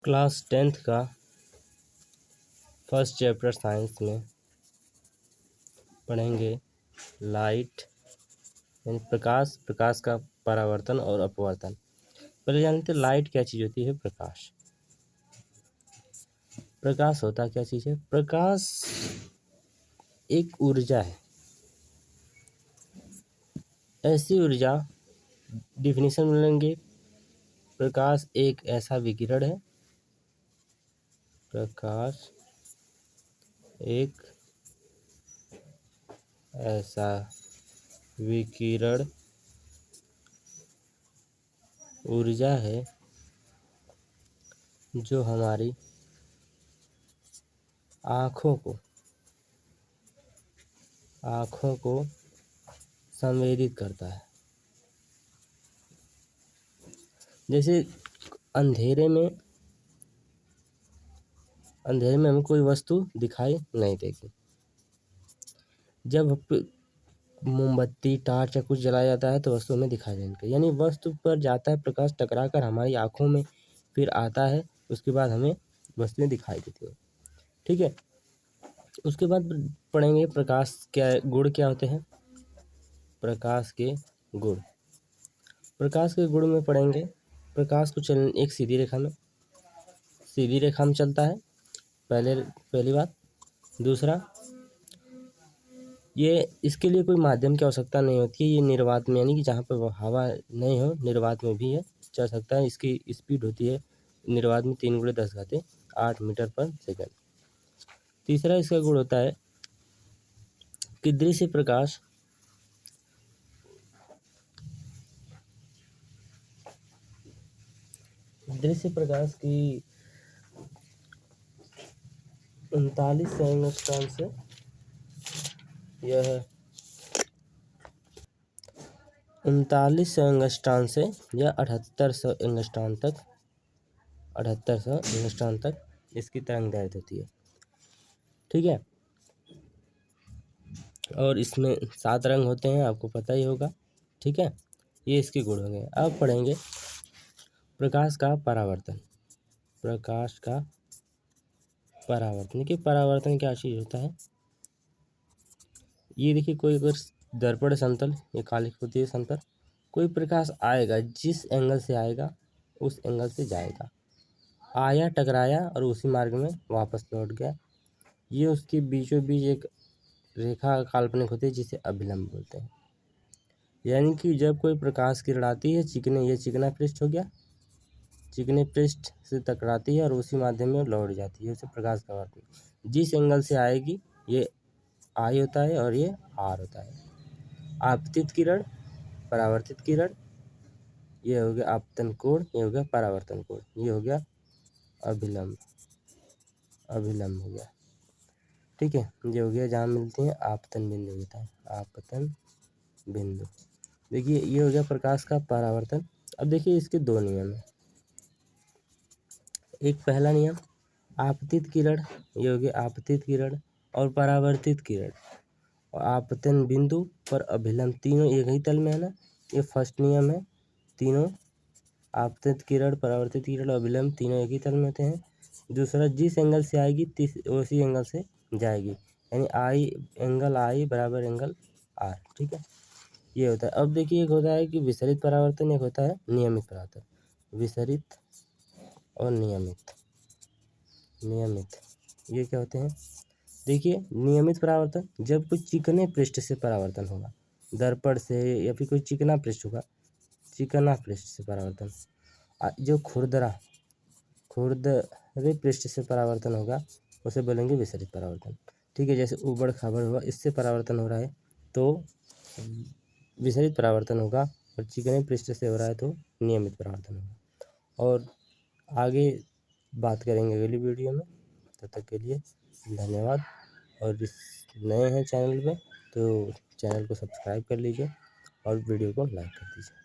Class 10th का first chapter science में पढ़ेंगे लाइट यानी प्रकाश, प्रकाश का परावर्तन और अपवर्तन। पहले जानते हैं लाइट क्या चीज़ होती है। प्रकाश, प्रकाश होता क्या चीज़ है। प्रकाश एक ऊर्जा है, ऐसी ऊर्जा डिफिनीशन में लेंगे। प्रकाश एक ऐसा विकिरण है, प्रकाश एक ऐसा विकिरण ऊर्जा है जो हमारी आँखों को संवेदित करता है। जैसे अंधेरे में हमें कोई वस्तु दिखाई नहीं देगी। जब मोमबत्ती, टार्च या कुछ जलाया जाता है तो वस्तु हमें दिखाई नहीं देती, यानी वस्तु पर जाता है प्रकाश, टकराकर हमारी आँखों में फिर आता है, उसके बाद हमें वस्तुएं दिखाई देती हैं। ठीक है, उसके बाद पढ़ेंगे प्रकाश क्या गुण क्या होते हैं। प्रकाश के गुण, प्रकाश के गुण में पढ़ेंगे प्रकाश को एक सीधी रेखा में चलता है। पहली बात। दूसरा, ये इसके लिए कोई माध्यम की आवश्यकता नहीं होती है। ये निर्वात में, यानी कि जहाँ पर हवा नहीं हो, निर्वात में भी है चल सकता है। इसकी स्पीड होती है निर्वात में 3×10⁸ मीटर पर सेकंड। तीसरा इसका गुण होता है कि दृश्य प्रकाश की 3900 एंगस्ट्रॉम से यह 3900 एंगस्ट्रॉम से या 7800 तक इसकी तरंग दैर्घ्य होती है। ठीक है, और इसमें 7 रंग होते हैं, आपको पता ही होगा। ठीक है, ये इसके गुण हो गए। अब पढ़ेंगे प्रकाश का परावर्तन। प्रकाश का परावर्तन, कि परावर्तन क्या चीज़ होता है। ये देखिए, कोई अगर दर्पण समतल, ये कालिक होती है समतल, कोई प्रकाश आएगा, जिस एंगल से आएगा उस एंगल से जाएगा। आया, टकराया और उसी मार्ग में वापस लौट गया। ये उसके बीचों बीच एक रेखा काल्पनिक होती है जिसे अभिलंब बोलते हैं। यानी कि जब कोई प्रकाश किरण आती है, ये चिकना पृष्ठ हो गया, चिकने पृष्ठ से टकराती है और उसी माध्यम में लौट जाती है, उसे प्रकाश का वर्तन। जिस एंगल से आएगी ये आई होता है और ये आर होता है। आपतित किरण, परावर्तित किरण, ये हो गया आपतन कोण, ये हो गया परावर्तन कोण, ये हो गया अभिलंब हो गया। ठीक है, ये हो गया जहाँ मिलते हैं आपतन बिंदु होता है, आपतन बिंदु। देखिए, ये हो गया प्रकाश का परावर्तन। अब देखिए इसके 2 नियम हैं। एक पहला नियम, आपतित किरण, ये हो गया आपतित किरण, और परावर्तित किरण और आपतन बिंदु पर अभिलंब, तीनों एक ही तल में है ना। ये फर्स्ट नियम है। तीनों आपतित किरण, परावर्तित किरण, अभिलंब तीनों एक ही तल में होते हैं। दूसरा, जिस एंगल से आएगी उसी एंगल से जाएगी, यानी एंगल आई बराबर एंगल आर। ठीक है, ये होता है। अब देखिए, एक होता है कि विसरित परावर्तन, एक होता है नियमित परावर्तन। विसरित और नियमित, ये क्या होते हैं। देखिए, नियमित परावर्तन, जब कोई चिकने पृष्ठ से परावर्तन होगा, दर्पण से या फिर कोई चिकना पृष्ठ होगा, चिकना पृष्ठ से परावर्तन। जो खुरदरे पृष्ठ से परावर्तन होगा उसे बोलेंगे विसरित परावर्तन। ठीक है, जैसे ऊबड़ खाबड़ हुआ, इससे परावर्तन हो रहा है तो विसरित परावर्तन होगा, और चिकने पृष्ठ से हो रहा है तो नियमित परावर्तन होगा। और आगे बात करेंगे अगली वीडियो में। तब तक के लिए धन्यवाद। और इस नए हैं चैनल पे तो चैनल को सब्सक्राइब कर लीजिए और वीडियो को लाइक कर दीजिए।